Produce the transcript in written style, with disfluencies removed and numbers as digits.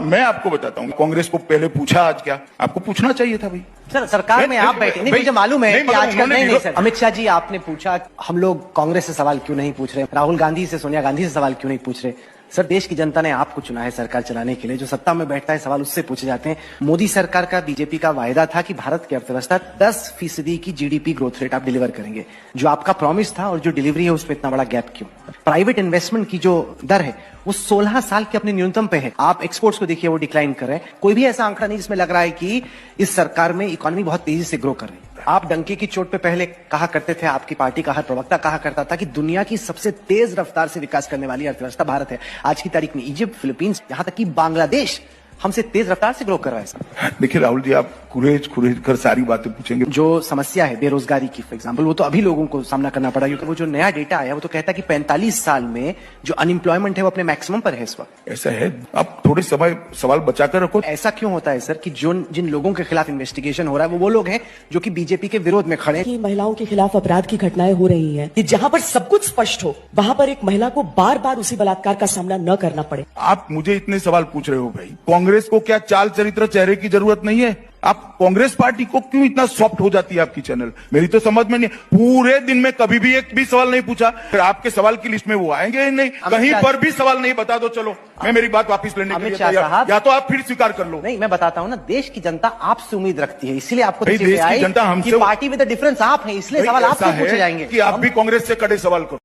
मैं आपको बताता हूँ, कांग्रेस को पहले पूछा आज क्या, आपको पूछना चाहिए था भाई। सर सरकार में आप बैठे नहीं, मुझे मालूम है कि आज नहीं सर। अमित शाह जी आपने पूछा हम लोग कांग्रेस से सवाल क्यों नहीं पूछ रहे, राहुल गांधी से सोनिया गांधी से सवाल क्यों नहीं पूछ रहे। सर देश की जनता ने आपको चुना है सरकार चलाने के लिए, जो सत्ता में बैठता है सवाल उससे पूछे जाते हैं। मोदी सरकार का बीजेपी का वायदा था कि भारत की अर्थव्यवस्था 10% की जीडीपी ग्रोथ रेट आप डिलीवर करेंगे, जो आपका प्रॉमिस था और जो डिलीवरी है उसमें इतना बड़ा गैप क्यों। प्राइवेट इन्वेस्टमेंट की जो दर है वो 16 साल के अपने न्यूनतम पे है। आप एक्सपोर्ट्स को देखिए वो डिक्लाइन कर रहे हैं, कोई भी ऐसा आंकड़ा नहीं जिसमें लग रहा है कि इस सरकार में इकोनॉमी बहुत तेजी से ग्रो कर रही है। आप डंके की चोट पे पहले कहा करते थे, आपकी पार्टी का हर प्रवक्ता कहा करता था कि दुनिया की सबसे तेज रफ्तार से विकास करने वाली अर्थव्यवस्था भारत है। आज की तारीख में इजिप्ट, फिलीपींस, यहां तक कि बांग्लादेश हमसे तेज रफ्तार से ग्रो कर रहा है सर। देखिए राहुल जी, आप कुरेज कर सारी बातें पूछेंगे। जो समस्या है बेरोजगारी की फॉर एग्जांपल, वो तो अभी लोगों को सामना करना पड़ा, क्योंकि वो जो नया डेटा आया वो तो कहता है कि 45 साल में जो अनएम्प्लॉयमेंट है वो अपने मैक्सिमम पर है इस वक्त। ऐसा है, आप थोड़े सवाल बचाकर रखो। ऐसा क्यों होता है सर कि जिन लोगों के खिलाफ इन्वेस्टिगेशन हो रहा है वो लोग हैं जो कि बीजेपी के विरोध में खड़े कि महिलाओं के खिलाफ अपराध की घटनाएं हो रही हैं, कि जहां पर सब कुछ स्पष्ट हो वहां पर एक महिला को बार बार उसी बलात्कार का सामना न करना पड़े। आप मुझे इतने सवाल पूछ रहे हो भाई, कांग्रेस को क्या चाल चरित्र चेहरे की जरूरत नहीं है? आप कांग्रेस पार्टी को क्यों इतना सॉफ्ट हो जाती है आपकी चैनल? मेरी तो समझ में नहीं, पूरे दिन में कभी भी एक भी सवाल नहीं पूछा, फिर आपके सवाल की लिस्ट में वो आएंगे ही नहीं, कहीं पर भी सवाल नहीं। बता दो, चलो मैं मेरी बात वापस लेने के लिए तैयार, या तो आप फिर स्वीकार कर लो। नहीं, मैं बताता हूं ना, देश की जनता आपसे उम्मीद रखती है, इसलिए आपको देश की जनता हमसे, पार्टी विद द डिफरेंस आप हैं, इसलिए सवाल आपसे पूछे जाएंगे कि आप भी कांग्रेस से कड़े सवाल करो।